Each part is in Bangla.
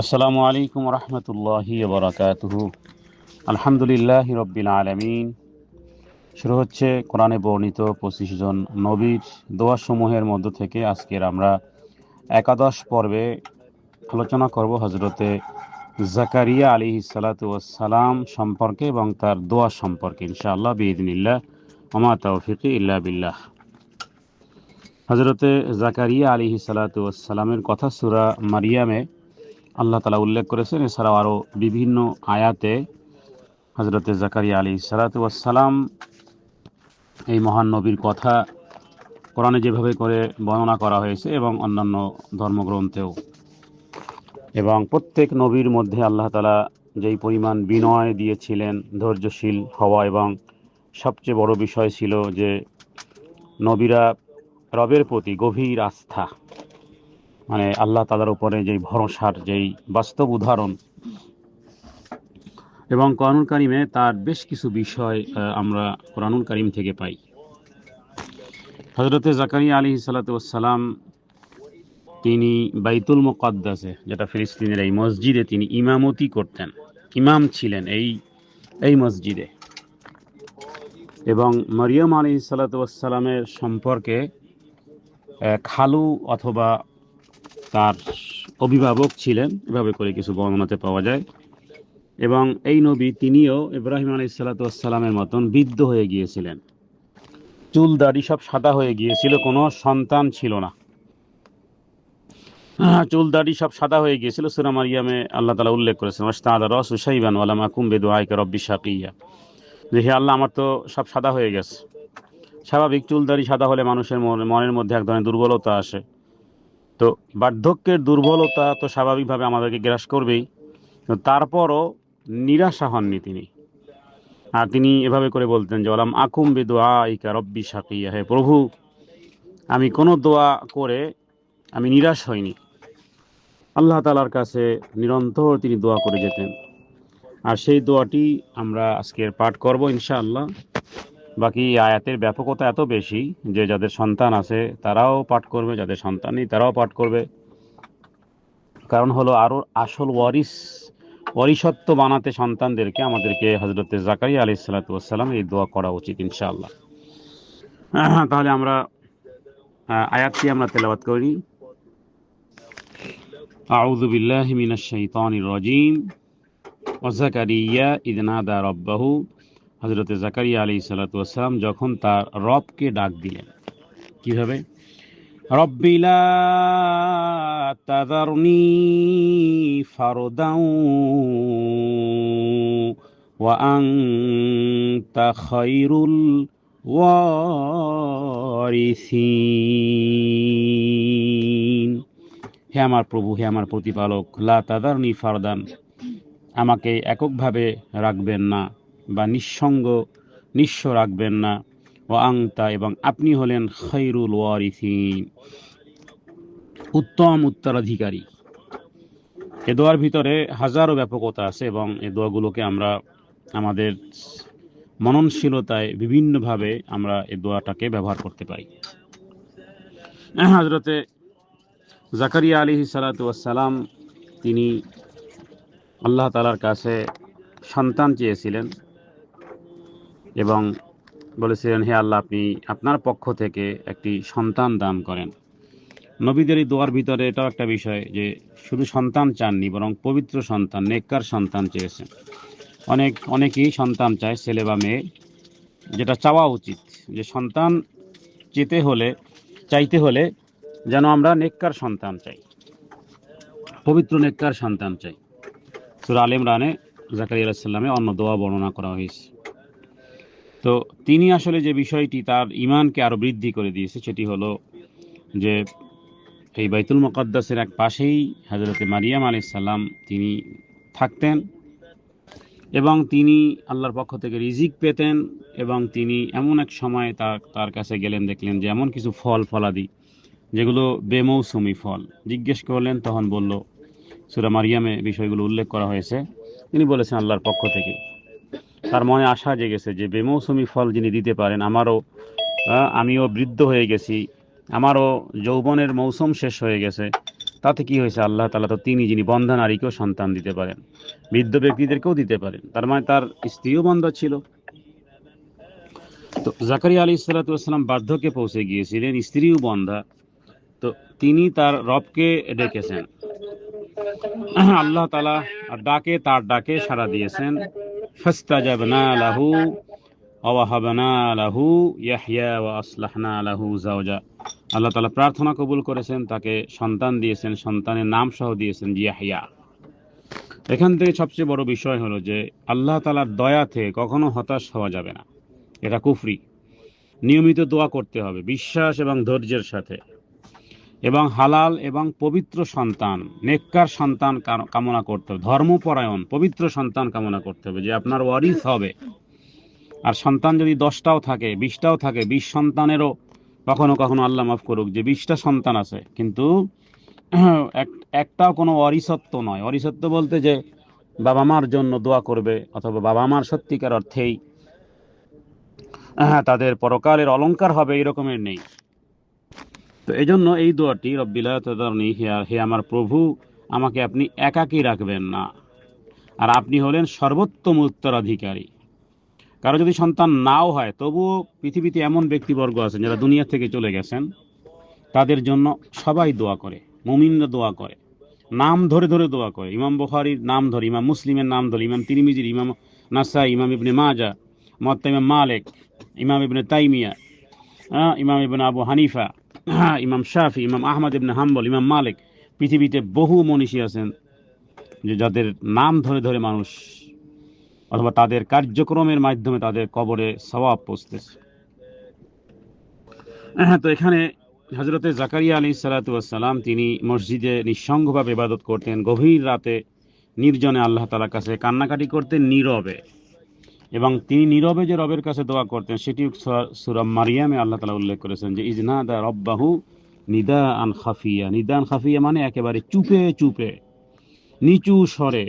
আসসালামু আলাইকুম রহমতুল্লাহি বারাকাতুহু। আলহামদুলিল্লাহি রব্বিল আলামিন। শুরু হচ্ছে কোরআনে বর্ণিত 25 জন নবীর দোয়া সমূহের মধ্য থেকে আজকের আমরা একাদশ পর্বে আলোচনা করব হযরতে জাকারিয়া আলাইহিস সালাতু ওয়াস সালাম সম্পর্কে এবং তার দোয়া সম্পর্কে ইনশাআল্লাহ বিইذنিল্লাহ। ওমা তাওফীকি ইল্লা বিল্লাহ। হযরতে জাকারিয়া আলাইহিস সালাতু ওয়াস সালামের কথা সূরা মারিয়ামে আল্লাহ তাআলা উল্লেখ করেছেন। এছাড়াও আরও বিভিন্ন আয়াতে হযরতে জাকারিয়া আলাইহিস সালাতু ওয়াস সালাম এই মহান নবীর কথা কোরআনে যেভাবে করে বর্ণনা করা হয়েছে এবং অন্যান্য ধর্মগ্রন্থেও, এবং প্রত্যেক নবীর মধ্যে আল্লাহ তাআলা যেই পরিমাণ বিনয় দিয়েছিলেন, ধৈর্যশীল হওয়া, এবং সবচেয়ে বড় বিষয় ছিল যে নবীরা রবের প্রতি গভীর আস্থা, মানে আল্লাহ তাআলার উপরে যেই ভরসার যেই বাস্তব উদাহরণ, এবং কোরআনুল কারীমে তার বেশ কিছু বিষয় আমরা কোরআনুল কারীম থেকে পাই। হযরতে জাকারিয়া আলাইহিস সালাতু ওয়াস সালাম তিনি বাইতুল মুকাদ্দাসে, যেটা ফিলিস্তিনের এই মসজিদে তিনি ইমামতি করতেন, ইমাম ছিলেন এই মসজিদে। এবং মরিয়ম আলাইহিস সালাতু ওয়াস সালামের সম্পর্কে খালু অথবা তার অভিভাবক ছিলেন, এভাবে করে কিছু বর্ণনাতে পাওয়া যায়। এবং এই নবী তিনিও ইব্রাহিম আলাইহিস সালাতু ওয়াস সালামের মতন বৃদ্ধ হয়ে গিয়েছিলেন, চুল দাড়ি সব সাদা হয়ে গিয়েছিল, কোনো সন্তান ছিল না। চুল দাড়ি সব সাদা হয়ে গিয়েছিল। সূরা মারিয়ামে আল্লাহ তাআলা উল্লেখ করেছেন, ওয়াস্তাদা রাসু শাইবান ওয়া লাম আকুম বিদুআইকা রব্বি শাকিয়া, যে হে আল্লাহ, আমার তো সব সাদা হয়ে গেছে। স্বাভাবিক, চুল দাড়ি সাদা হলে মানুষের মনের মধ্যে এক ধরনের দুর্বলতা আসে। তো বার্ধক্যের দুর্বলতা তো স্বাভাবিকভাবে আমাদেরকে গ্রাস করবেই, তারপরও নিরাশা হননি তিনি। আর তিনি এভাবে করে বলতেন যে ওয়ালাম আকুম বিদুআইকা রব্বি শাকিয়া, হে প্রভু, আমি কোনো দোয়া করে আমি নিরাশ হইনি। আল্লাহ তাআলার কাছে নিরন্তর তিনি দোয়া করে যেতেন। আর সেই দোয়াটি আমরা আজকের পাঠ করব ইনশাআল্লাহ। বাকি আয়াতের ব্যাপকতা এত বেশি যে যাদের সন্তান আছে তারাও পাঠ করবে, যাদের সন্তান নেই তারাও পাঠ করবে। কারণ হলো আরো আসল ওয়ারিসত্ব বানাতে সন্তানদেরকে আমাদেরকে হযরতে জাকারিয়া আলাইহিস সালাতু ওয়াস সালাম এই দোয়া করা উচিত ইনশাআল্লাহ। তাহলে আমরা আয়াতটি আমরা তেলাওয়াত করি। আউযু বিল্লাহি মিনাশ শাইতানির রাজীম। ওয়াজাকারিয়া ইয নাদা রাব্বাহু, হযরতে জাকারিয়া আলাইহিস সালাতু ওয়াস সালাম যখন তার রবকে ডাক দিলেন। কিভাবে? রব্বি লা তাযারনি ফারদাও ওয়া আনতা খায়রুল ওয়ারিসিন। হে আমার প্রভু, হে আমার প্রতিপালক, লা তাযারনি ফারদান, আমাকে এককভাবে রাখবেন না বা নিঃস্ব রাখবেন না। ও আংতা, এবং আপনি হলেন খায়রুল ওয়ারিসিন, উত্তম উত্তরাধিকারী। এ দোয়ার ভিতরে হাজারো ব্যাপকতা আছে এবং এই দোয়াগুলোকে আমরা আমাদের মননশীলতায় বিভিন্নভাবে আমরা এই দোয়াটাকে ব্যবহার করতে পারি। হযরতে জাকারিয়া আলাইহিস সালাতু ওয়াস সালাম তিনি আল্লাহ তাআলার কাছে সন্তান চেয়েছিলেন এবং বলেছিলেন, হে আল্লাহ, আপনি আপনার পক্ষ থেকে একটি সন্তান দান করেন। নবীদের এই দোয়ার ভিতরে এটাও একটা বিষয় যে শুধু সন্তান চাননি, বরং পবিত্র সন্তান, নেককার সন্তান চেয়েছেন। অনেকেই সন্তান চায়, ছেলে বা মেয়ে, যেটা চাওয়া উচিত যে সন্তান চাইতে হলে যেন আমরা নেককার সন্তান চাই, পবিত্র নেককার সন্তান চাই। সূরা আলে ইমরানে জাকারিয়া আলাইহিস সালামের অন্য দোয়া বর্ণনা করা হয়েছে। তো তিনি আসলে যে বিষয়টি তার ঈমানকে আরো বৃদ্ধি করে দিয়েছে সেটি হলো যে এই বাইতুল মুকাদ্দাসের এক পাশেই হযরতে মারিয়াম আলাইহিস সালাম তিনি থাকতেন এবং তিনি আল্লাহর পক্ষ থেকে রিজিক পেতেন। এবং তিনি এমন এক সময় তার কাছে গেলেন, দেখলেন যে এমন কিছু ফলাদি যেগুলো বেমৌসুমি ফল। জিজ্ঞেস করলেন, তখন বলল, সূরা মারিয়ামে বিষয়গুলো উল্লেখ করা হয়েছে, তিনি বলেছেন আল্লাহর পক্ষ থেকে। তার মনে আশা জেগেছে যে বেমৌসুমি ফল যিনি দিতে পারেন, আমিও বৃদ্ধ হয়ে গেছি, আমারও যৌবনের মৌসুম শেষ হয়ে গেছে, তাতে কি হয়েছে, আল্লাহ তাআলা তো তিনি যিনি বন্ধা নারীকেও সন্তান দিতে পারেন, বৃদ্ধ ব্যক্তিদেরকেও দিতে পারেন, তার মানে তার স্ত্রীও বন্ধা ছিল। তো জাকারিয়া আলাইহিস সালাতু ওয়াস সালাম বার্ধক্যে পৌঁছে গিয়েছিলেন, স্ত্রীও বন্ধা। তো তিনি তার রবকে ডেকেছেন, আল্লাহ তাআলা ডাকে, তার ডাকে সাড়া দিয়েছেন। ফাস্তাজাবনা লাহু ওয়া ওয়াহাবনা লাহু ইয়াহইয়া ওয়া আসলাহনা লাহু যাওজা। আল্লাহ তাআলা প্রার্থনা কবুল করেছেন, তাকে সন্তান দিয়েছেন, সন্তানের নাম সহ দিয়েছেন ইয়াহইয়া। এখান থেকে সবচেয়ে বড় বিষয় হলো যে আল্লাহ তাআলার দয়াতে কখনো হতাশ হওয়া যাবে না, এটা কুফরি। নিয়মিত দোয়া করতে হবে বিশ্বাস এবং ধৈর্যের সাথে, এবং হালাল এবং পবিত্র সন্তান, নেককার সন্তান কামনা করতে হবে, ধর্মপরায়ণ পবিত্র সন্তান কামনা করতে হবে যে আপনার ওয়ারিস হবে। আর সন্তান যদি 10টাও থাকে 20টাও থাকে, 20 সন্তানেরও কখনো কখনো আল্লাহ মাফ করুক যে 20টা সন্তান আছে, কিন্তু একটাও কোনো ওয়ারিসত্ব নয়। ওয়ারিসত্ব বলতে যে বাবা মার জন্য দোয়া করবে, অথবা বাবা মার সত্যিকার অর্থেই তাদের পরকালের অলংকার হবে, এরকমের নেই। তো এই জন্য এই দোয়াটি, রব্বিল লা তাযারনি, হে আমার প্রভু আমাকে আপনি একাকী রাখবেন না, আর আপনি হলেন সর্বোত্তম উত্তরাধিকারী। কারো যদি সন্তান নাও হয়, তবুও পৃথিবীতে এমন ব্যক্তিবর্গ আছেন যারা দুনিয়া থেকে চলে গেছেন, তাদের জন্য সবাই দোয়া করে, মুমিনরা দোয়া করে, নাম ধরে ধরে দোয়া করে। ইমাম বুখারীর নাম ধরে, ইমাম মুসলিমের নাম ধরে, ইমাম তিরমিজির, ইমাম নাসাই, ইমাম ইবনে মাজা, মুওয়াত্তা ইমাম মালিক, ইমাম ইবনে তাইমিয়া, ইমাম ইবনে আবু হানিফা, ইমাম শাফি, ইমাম আহমদ ইবনে হাম্বল, ইমাম মালিক। পৃথিবীতে বহু মনীষী আছেন যে যাদের নাম ধরে ধরে মানুষ, অথবা তাদের কার্যক্রমের মাধ্যমে তাদের কবরে সওয়াব পৌঁছতেছে। তো এখানে হযরতে জাকারিয়া আলাইহিস সালাতু ওয়াস সালাম তিনি মসজিদে নিঃসঙ্গভাবে ইবাদত করতেন, গভীর রাতে নির্জনে আল্লাহ তাআলার কাছে কান্নাকাটি করতেন নীরবে। এবং তিনি নীরবে যে রবের কাছে দোয়া করতেন সেটি সূরা মারিয়ামে আল্লাহ তাআলা উল্লেখ করেছেন যে ইজনাদা রব্বাহু নিদাআন খাফিয়া। নিদান খাফিয়া মানে একেবারে চুপে চুপে, নিচু স্বরে।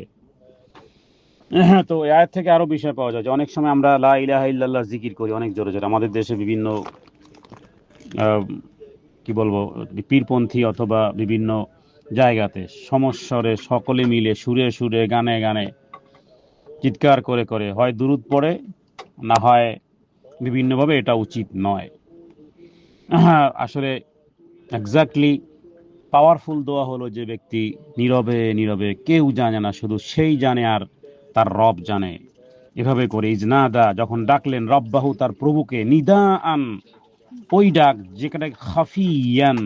তো এই আয়াত থেকে আরো বিষয় পাওয়া যায় যে অনেক সময় আমরা লা ইলাহা ইল্লাল্লাহ জিকির করি অনেক জোরে জোরে। আমাদের দেশে বিভিন্ন কি বলবো, পীরপন্থী অথবা বিভিন্ন জায়গাতে সমস্বরে সকলে মিলে সুরে সুরে গানে গানে চিৎকার করে করে হয় দুরূদ পড়ে, না হয় বিভিন্নভাবে। এটা উচিত নয়। আসলে এক্স্যাক্টলি পাওয়ারফুল দোয়া হলো যে ব্যক্তি নীরবে নীরবে, কেউ জানে না, শুধু সেই জানে আর তার রব জানে। এভাবে করে ইজনাদা, যখন ডাকলেন রব্বাহু, তার প্রভুকে, নিদা আন, ওই ডাক যেখানে খাফিয়ান,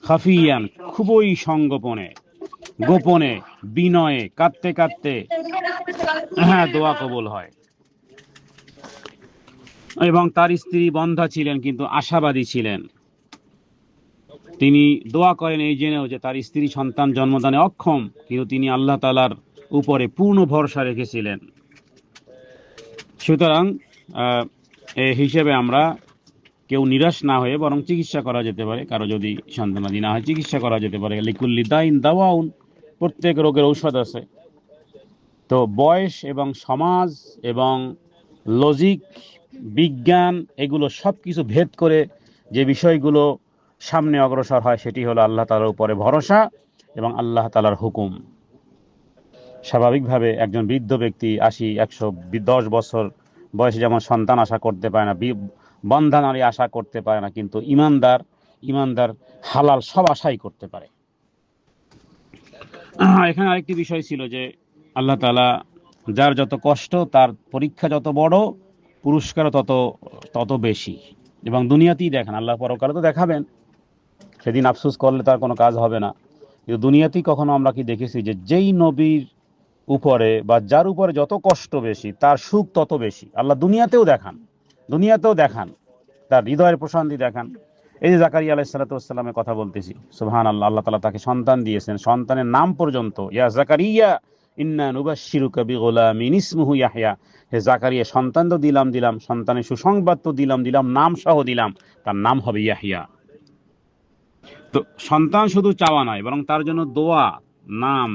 খাফিয়ান খুবই সংগোপনে, গোপনে, বিনয়ে, কাঁদতে কাঁদতে দোয়া কবুল হয়। এবং তার স্ত্রী বন্ধা ছিলেন কিন্তু আশাবাদী ছিলেন। তিনি দোয়া করেন এই জেনেও যে তার স্ত্রী সন্তান জন্মদানে অক্ষম, কিন্তু তিনি আল্লাহ তাআলার উপরে পূর্ণ ভরসা রেখেছিলেন। সুতরাং এই হিসেবে আমরা কেউ নিরাশ না হয়ে বরং চিকিৎসা করা যেতে পারে। কারো যদি সন্তানাদি না হয় চিকিৎসা করা যেতে পারে। লিকুল্লি দাইন দাওয়াউন, প্রত্যেক রোগের ঔষধ আছে। তো বয়স এবং সমাজ এবং লজিক, বিজ্ঞান, এগুলো সব কিছু ভেদ করে যে বিষয়গুলো সামনে অগ্রসর হয় সেটি হলো আল্লাহ তাআলার উপরে ভরসা এবং আল্লাহ তাআলার হুকুম। স্বাভাবিকভাবে একজন বৃদ্ধ ব্যক্তি 80, 110 বছর বয়সে যেমন সন্তান আশা করতে পারে না, বন্ধা নারী আশা করতে পারে না, কিন্তু ইমানদার হালাল সব আশাই করতে পারে। এখানে আরেকটি বিষয় ছিল যে আল্লাহ তাআলা যার যত কষ্ট, তার পরীক্ষা যত বড়, পুরস্কার তত তত বেশি। এবং দুনিয়াতেই দেখেন, আল্লাহ পরকালে তো দেখাবেন, সেদিন আফসোস করলে তার কোনো কাজ হবে না। কিন্তু দুনিয়াতেই কখনো আমরা কি দেখেছি যে যেই নবীর উপরে বা যার উপরে যত কষ্ট বেশি, তার সুখ তত বেশি? আল্লাহ দুনিয়াতেও দেখান তার হৃদয়ের প্রশান্তি দেখান। এই যে জাকারিয়া আলাইহিস সালাতু ওয়াস সালামের কথা বলতেছি, সুবহানাল্লাহ, আল্লাহ তাআলা তাকে সন্তান দিয়েছেন, সন্তানের নাম পর্যন্ত, ইয়া জাকারিয়া ইন্না নুবাশশিরুকা বিগুলামিন ইসমুহু ইয়াহইয়া। হে জাকারিয়া, সন্তান তো দিলাম, সন্তানের সুসংবাদ তো দিলাম, নাম সহ দিলাম, তার নাম হবে ইয়াহইয়া। তো সন্তান শুধু চাওয়া নয়, বরং তার জন্য দোয়া, নাম,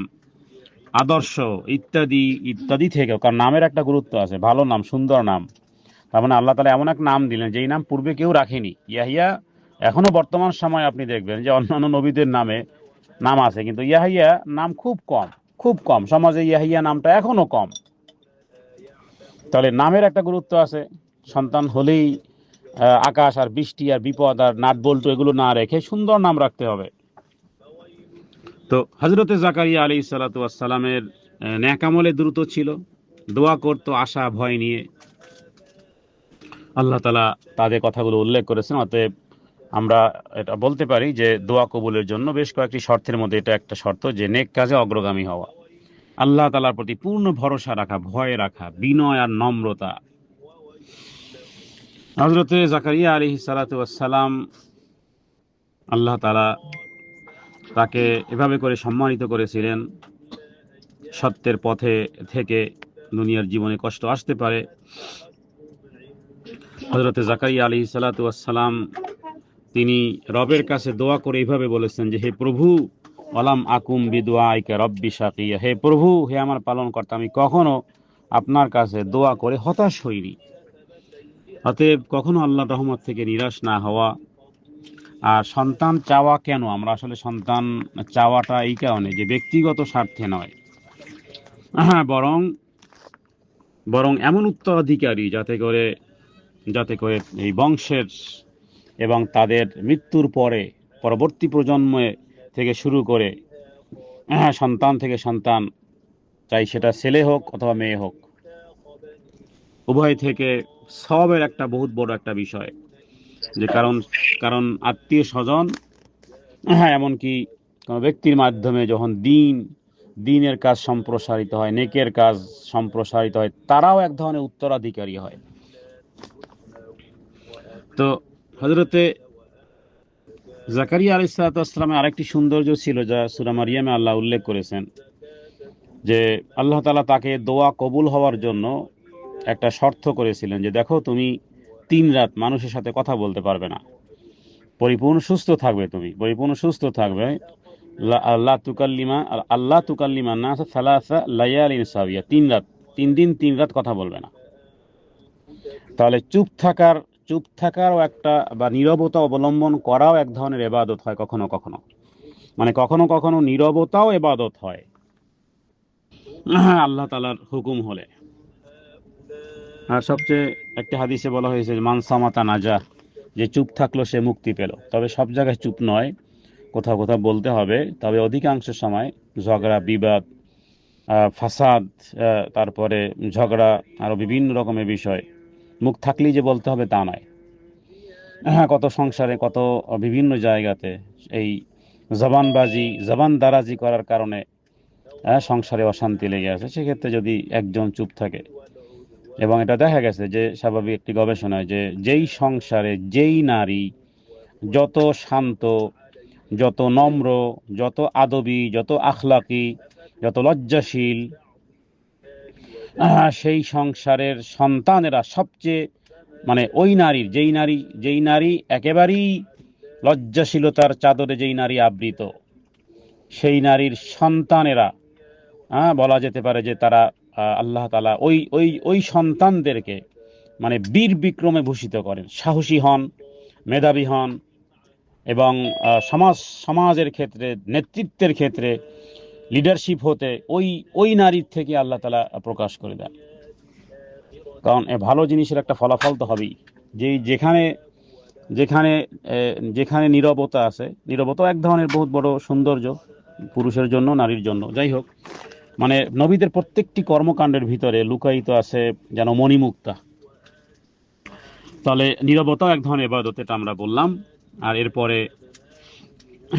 আদর্শ ইত্যাদি ইত্যাদি থেকেও, কারণ নামের একটা গুরুত্ব আছে, ভালো নাম, সুন্দর নাম। তার মানে আল্লাহ তাআলা এমন এক নাম দিলেন যেই নাম পূর্বে কেউ রাখেনি, ইয়াহিয়া। এখনো বর্তমান সময় আপনি দেখবেন যে অন্যান্য নবীদের নামে নাম আছে, কিন্তু ইয়াহিয়া নাম খুব কম, খুব কম। সমাজে ইয়াহিয়া নামটা এখনো কম। তাহলে নামের একটা গুরুত্ব আছে। সন্তান হলেই আকাশ আর বৃষ্টি আর বিপদ আর নাট বল্টু এগুলো না রেখে সুন্দর নাম রাখতে হবে। তো হজরতে জাকারিয়া আলাইহিস সালাতু ওয়াস সালামের নেক আমলে দ্রুত ছিল, দোয়া করতো আশা ভয় নিয়ে। আল্লাহ তাআলা তাদের কথাগুলো উল্লেখ করেছেন। অতএব আমরা এটা বলতে পারি যে দোয়া কবুলের জন্য বেশ কয়েকটি শর্তের মধ্যে এটা একটা শর্ত, যে নেক কাজে অগ্রগামী হওয়া, আল্লাহ তাআলার প্রতি পূর্ণ ভরসা রাখা, ভয় রাখা, বিনয় আর নম্রতা। হযরতে জাকারিয়া আলাইহিস সালাতু ওয়াস সালাম, আল্লাহ তাআলা তাকে এভাবে করে সম্মানিত করেছিলেন। সত্যের পথে থেকে দুনিয়ার জীবনে কষ্ট আসতে পারে। হযরতে জাকারিয়া আলাইহিস সালাতু ওয়াস সালাম তিনি রবের কাছে দোয়া করে এইভাবে বলেছেন যে, হে প্রভু, ওয়ালাম আকুম বিদুআইকা রব্বি শাকিয়া, হে প্রভু, হে আমার পালনকর্তা, আমি কখনো আপনার কাছে দোয়া করে হতাশ হইনি। অতএব কখনো আল্লাহর রহমত থেকে নিরাশ না হওয়া। আর সন্তান চাওয়া কেন? আমরা আসলে সন্তান চাওয়াটা এই কারণে যে ব্যক্তিগত স্বার্থে নয়, হ্যাঁ, বরং এমন উত্তরাধিকারী যাতে করে এই বংশের এবং তাদের মৃত্যুর পরে পরবর্তী প্রজন্মে থেকে শুরু করে সন্তান থেকে সন্তান, চাই সেটা ছেলে হোক অথবা মেয়ে হোক, উভয় থেকে সবের একটা বহুত বড় একটা বিষয়। যে কারণ আত্মীয় স্বজন, হ্যাঁ, এমনকি কোনো ব্যক্তির মাধ্যমে যখন দিনের কাজ সম্প্রসারিত হয়, নেকের কাজ সম্প্রসারিত হয়, তারাও এক ধরনের উত্তরাধিকারী হয়। তো হযরতে জাকারিয়া আলাইহিস সালাতু ওয়াস সালামের আরেকটি সৌন্দর্য ছিল, যা সূরা মারিয়ামে আল্লাহ উল্লেখ করেছেন, যে আল্লাহ তাআলা তাকে দোয়া কবুল হওয়ার জন্য একটা শর্ত করেছিলেন, যে দেখো, তুমি 3 রাত মানুষের সাথে কথা বলতে পারবে না, পরিপূর্ণ সুস্থ থাকবে, তুমি পরিপূর্ণ সুস্থ থাকবে। আল্লাহ তুকাল্লিমা নাস সালাসা লায়ালিন সাবিয়া, 3 রাত, 3 দিন 3 রাত কথা বলবে না। তাহলে চুপ থাকারও একটা বা নীরবতা অবলম্বন করাও এক ধরনের ইবাদত হয় কখনো কখনো। মানে কখনো কখনো নীরবতাও ইবাদত হয় আল্লাহ তাআলার হুকুম হলে। আর সবচেয়ে একটা হাদিসে বলা হয়েছে, মান সামাতা নাজা, যে চুপ থাকলো সে মুক্তি পেল। তবে সব জায়গায় চুপ নয়, কোথাও কোথাও বলতে হবে। তবে অধিকাংশ সময় ঝগড়া বিবাদ, ফাসাদ, তারপরে ঝগড়া, আরো বিভিন্ন রকমের বিষয়, মুখ থাকলেই যে বলতে হবে তা নয়। হ্যাঁ, কত সংসারে, কত বিভিন্ন জায়গাতে এই জবানদারাজি করার কারণে সংসারে অশান্তি লেগে আছে। সেক্ষেত্রে যদি একজন চুপ থাকে, এবং এটা দেখা গেছে যে স্বাভাবিক একটি গবেষণায়, যে যেই সংসারে যেই নারী যত শান্ত, যত নম্র, যত আদবী, যত আখলাকি, যত লজ্জাশীল, সেই সংসারের সন্তানেরা সবচেয়ে, মানে ওই নারীর, যেই নারী একেবারেই লজ্জাশীলতার চাদরে যেই নারী আবৃত, সেই নারীর সন্তানেরা, বলা যেতে পারে যে তারা, আল্লাহ তাআলা ওই ওই ওই সন্তানদেরকে মানে বীর বিক্রমে ভূষিত করেন, সাহসী হন, মেধাবী হন, এবং সমাজের ক্ষেত্রে, নেতৃত্বের ক্ষেত্রে, লিডারশিপ হতে ওই নারীর থেকে আল্লাহ তাআলা প্রকাশ করে দেন। কারণ ভালো জিনিসের একটা ফলাফল তো হবেই। যেখানে যেখানে যেখানে নীরবতা আছে, নীরবতা এক ধরনের বহুত বড় সৌন্দর্য, পুরুষের জন্য, নারীর জন্য। যাই হোক, মানে নবীদের প্রত্যেকটি কর্মকাণ্ডের ভিতরে লুকায়িত আছে যেন মণিমুক্তা। তাহলে নীরবতাও এক ধরনের ইবাদত, এটা আমরা বললাম। আর এরপরে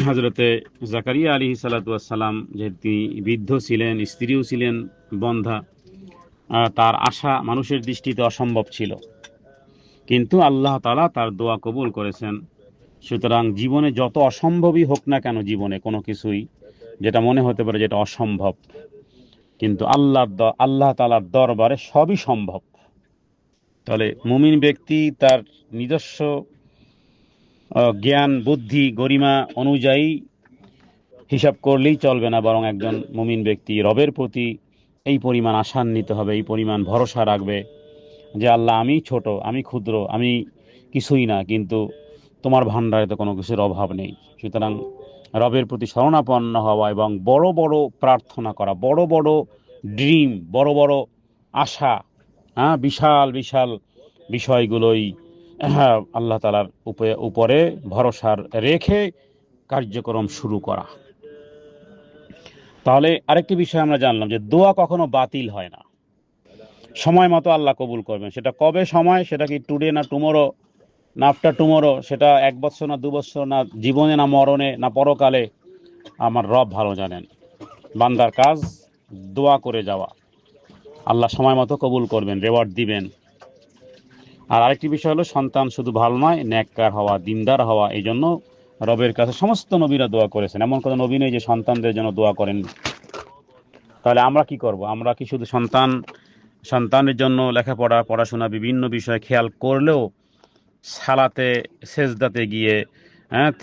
হযরতে জাকারিয়া আলাইহিস সালাতু ওয়াস সালাম, যেহেতু তিনি বৃদ্ধ ছিলেন, স্ত্রীও ছিলেন বন্ধা, তার আশা মানুষের দৃষ্টিতে অসম্ভব ছিল, কিন্তু আল্লাহ তাআলা তার দোয়া কবুল করেছেন। সুতরাং জীবনে যত অসম্ভবই হোক না কেন, জীবনে কোনো কিছুই যেটা মনে হতে পারে যেটা অসম্ভব, কিন্তু আল্লাহ তাআলার দরবারে সবই সম্ভব। তাহলে মুমিন ব্যক্তি তার নিজস্ব জ্ঞান, বুদ্ধি, গরিমা অনুযায়ী হিসাব করলেই চলবে না, বরং একজন মুমিন ব্যক্তি রবের প্রতি এই পরিমাণ আশান্বিত হবে, এই পরিমাণ ভরসা রাখবে যে আল্লাহ, আমি ছোট, আমি ক্ষুদ্র, আমি কিছুই না, কিন্তু তোমার ভান্ডারে তো কোনো কিছুর অভাব নেই। সুতরাং রবের প্রতি শরণাপন্ন হওয়া এবং বড় বড় প্রার্থনা করা, বড় বড় ড্রিম, বড় বড় আশা, বিশাল বিশাল বিষয়গুলোই আল্লাহ তাআলার উপরে ভরসা রেখে কার্যক্রম শুরু করা। তাহলে আরেকটি বিষয় আমরা জানলাম যে দোয়া কখনো বাতিল হয় না, সময় মতো আল্লাহ কবুল করবেন। সেটা কবে সময়, সেটা কি টুডে না টুমোরো না আফটার টুমোরো, সেটা 1 বছর না 2 বছর না জীবনে না মরণে না পরকালে, আমার রব ভালো জানেন। বান্দার কাজ দোয়া করে যাওয়া, আল্লাহ সময় মতো কবুল করবেন, রেওয়ার্ড দিবেন। আর আরেকটি বিষয় হলো সন্তান শুধু ভালো নয়, নেককার হওয়া, দিনদার হওয়া। এই জন্য রবের কাছে সমস্ত নবীরা দোয়া করেছেন, এমন কোনো নবী নেই যে সন্তানদের জন্য দোয়া করেন। তাহলে আমরা কি করব? আমরা কি শুধু সন্তানের জন্য লেখাপড়া, পড়াশোনা, বিভিন্ন বিষয় খেয়াল করলেও সালাতে, সেজদাতে গিয়ে,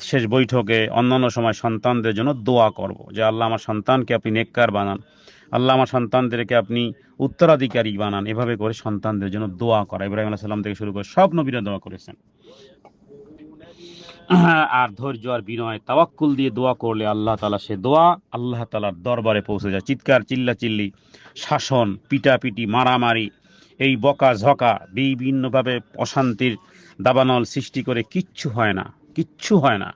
শেষ বৈঠকে, অন্যান্য সময় সন্তানদের জন্য দোয়া করব যে আল্লাহ আমার সন্তানকে আপনি নেককার বানান, আল্লাহ আমার সন্তানদেরকে আপনি উত্তরাধিকারী বানান, এভাবে করে সন্তানদের জন্য দোয়া করা। ইব্রাহিম আলাইহিস সালাম থেকে শুরু করে সব নবীরা দোয়া করেছেন। আর ধৈর্য আর বিনয় তাওয়াক্কুল দিয়ে দোয়া করলে আল্লাহ তাআলা সে দোয়া আল্লাহ তাআলার দরবারে পৌঁছে যায়। চিৎকার চিল্লাচিল্লি, শাসন, পিটাপিটি, মারামারি, এই বকা ঝকা, বিভিন্নভাবে অশান্তির দাবানল সৃষ্টি করে কিচ্ছু হয় না, কিচ্ছু হয় না,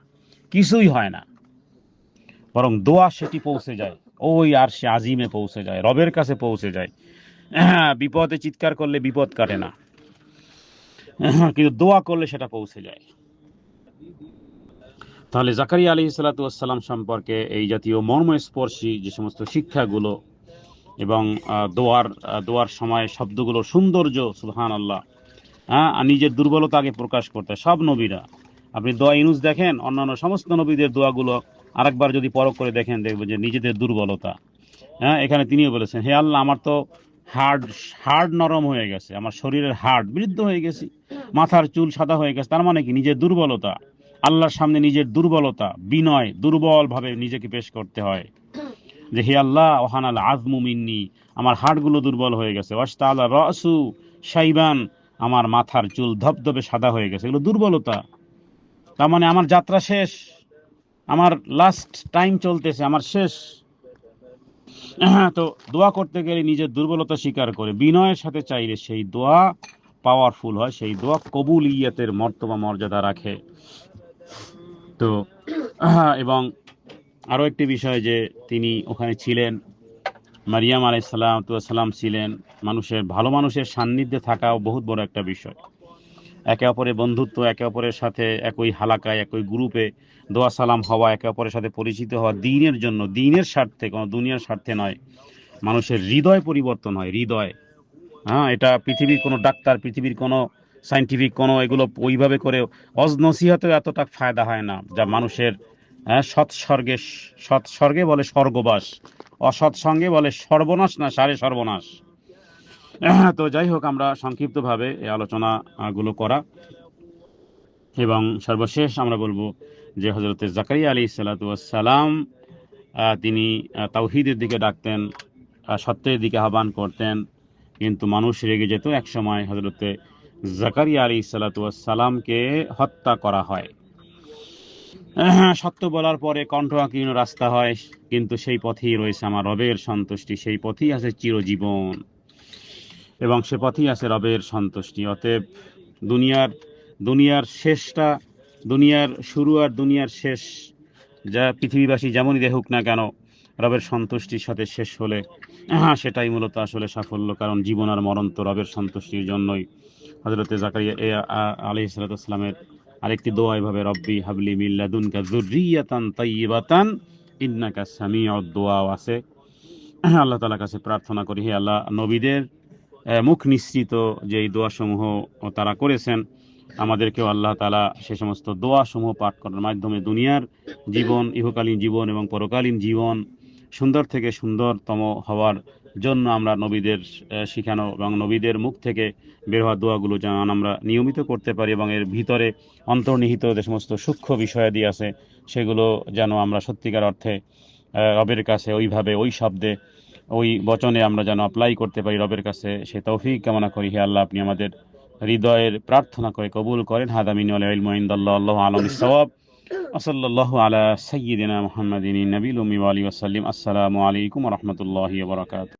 কিছুই হয় না। বরং দোয়া সেটি পৌঁছে যায়, ওই আর সে আজিমে পৌঁছে যায়, রবের কাছে পৌঁছে যায়। বিপদে চিৎকার করলে বিপদ কাটে না, কিন্তু দোয়া করলে সেটা পৌঁছে যায়। তাহলে জাকারিয়া আলাইহিস সালাতু ওয়াস সালাম সম্পর্কে এই জাতীয় মর্মস্পর্শী যে সমস্ত শিক্ষাগুলো এবং দোয়ার সময় শব্দগুলোর সৌন্দর্য, সুবহানাল্লাহ, আর নিজের দুর্বলতা আগে প্রকাশ করতে সব নবীরা। আপনি দোয়া ইউনুস দেখেন, অন্যান্য সমস্ত নবীদের দোয়াগুলো আরেকবার যদি পরখ করে দেখেন, দেখবেন যে নিজেদের দুর্বলতা। এখানে তিনিও বলেছেন, হে আল্লাহ আমার তো হাড় নরম হয়ে গেছে, আমার শরীরের হাড় বৃদ্ধ হয়ে গেছে, মাথার চুল সাদা হয়ে গেছে। তার মানে কি? নিজের দুর্বলতা, আল্লাহর সামনে নিজের দুর্বলতা, বিনয়, দুর্বল ভাবে নিজেকে পেশ করতে হয় যে হে আল্লাহ ওহানাল আজমু মিন্নি, আমার হাড়গুলো দুর্বল হয়ে গেছে, ওয়াস্তাআলা রাসু শাইবান, আমার মাথার চুল ধবধবে সাদা হয়ে গেছে। এগুলো দুর্বলতা। তার মানে আমার যাত্রা শেষ, আমার লাস্ট টাইম চলতেছে, আমার শেষ। তো দোয়া করতে গেলে নিজের দুর্বলতা স্বীকার করে বিনয়ের সাথে চাইলে সেই দোয়া পাওয়ারফুল হয়, সেই দোয়া কবুলিয়তের মর্তবা মর্যাদা রাখে। তো এবং আরও একটি বিষয় যে তিনি ওখানে ছিলেন, মারিয়াম আলাইহিস সালাম ছিলেন, ভালো মানুষের সান্নিধ্যে থাকাও বহুত বড় একটা বিষয়। একে অপরের বন্ধুত্ব, একে অপরের সাথে একই হালাকায়, একই গ্রুপে দোয়া সালাম হওয়া, একে অপরের সাথে পরিচিত হওয়া দ্বীনের জন্য, দ্বীনের স্বার্থে, কোনো দুনিয়ার স্বার্থে নয়। মানুষের হৃদয় পরিবর্তন হয়, হৃদয়। এটা পৃথিবীর কোনো ডাক্তার, পৃথিবীর কোনো সায়েন্টিফিক কোনো এগুলো ওইভাবে করে নসিহতেও এতটা ফায়দা হয় না, যা মানুষের সৎসর্গে বলে স্বর্গবাস, অসৎসঙ্গে বলে সর্বনাশ, না সারে সর্বনাশ। তো যাই হোক, আমরা সংক্ষিপ্তভাবে এই আলোচনাগুলো করা, এবং সর্বশেষ আমরা বলবো যে হযরত জাকারিয়া আলাইহিস সালাতু ওয়াস সালাম তিনি তাওহীদের দিকে ডাকতেন, সত্যের দিকে আহ্বান করতেন, কিন্তু মানুষ রেগে যেত। এক সময় হযরত জাকারিয়া আলাইহিস সালাতু ওয়াস সালামকে হত্যা করা হয়। সত্য বলার পরে কণ্ঠ আঁকিনো রাস্তা হয়, কিন্তু সেই পথেই রয়েছে আমার রবের সন্তুষ্টি, সেই পথেই আছে চিরজীবন, এবং সে পথেই আছে রবের সন্তুষ্টি। অতএব দুনিয়ার শেষটা, দুনিয়ার শুরু আর দুনিয়ার শেষ, যা পৃথিবীবাসী যেমনই দেখুক না কেন, রবের সন্তুষ্টির সাথে শেষ হলে সেটাই মূলত আসলে সাফল্য। কারণ জীবন আর মরণ তো রবের সন্তুষ্টির জন্যই। হযরত জাকারিয়া আলাইহিস সালাতু ওয়াস সালামের আরেকটি দোয়া এভাবে, রব্বি হাবলি মিন লাদুনকা যুররিয়াতান তাইয়্যিবাতান ইন্নাকা সামিউদ দুআ আছে। আল্লাহ তাআলার কাছে প্রার্থনা করি, হে আল্লাহ, নবীদের মুখ নিঃসৃত যে এই দোয়াসমূহ তারা করেছেন, আমাদেরকেও আল্লাহ তাআলা সে সমস্ত দোয়াসমূহ পাঠ করার মাধ্যমে দুনিয়ার জীবন, ইহকালীন জীবন এবং পরকালীন জীবন সুন্দর থেকে সুন্দরতম হওয়ার জন্য আমরা নবীদের শিখানো এবং নবীদের মুখ থেকে বের হওয়া দোয়াগুলো যেন আমরা নিয়মিত করতে পারি, এবং এর ভিতরে অন্তর্নিহিত যে সমস্ত সূক্ষ্ম বিষয়াদি আছে সেগুলো যেন আমরা সত্যিকার অর্থে রবের কাছে ওইভাবে, ওই শব্দে, ওই বচনে আমরা যেন অ্যাপ্লাই করতে পারি রবের কাছে, সে তৌফিক কামনা করি। হে আল্লাহ, আপনি আমাদের হৃদয়ের প্রার্থনা করে কবুল করেন। হাদা মিনাল ইলমু ইনদাল্লাহ, আল্লাহু আ'লামু বিস-সাওয়াব। ওসল্লাল্লাহু আলা সাইয়্যিদিনা মুহাম্মাদিন নবিল উম্মি ওয়া আলিহি ওয়াসাল্লাম। আসসালামু আলাইকুম ওয়া রাহমাতুল্লাহি ওয়া বারাকাতুহু।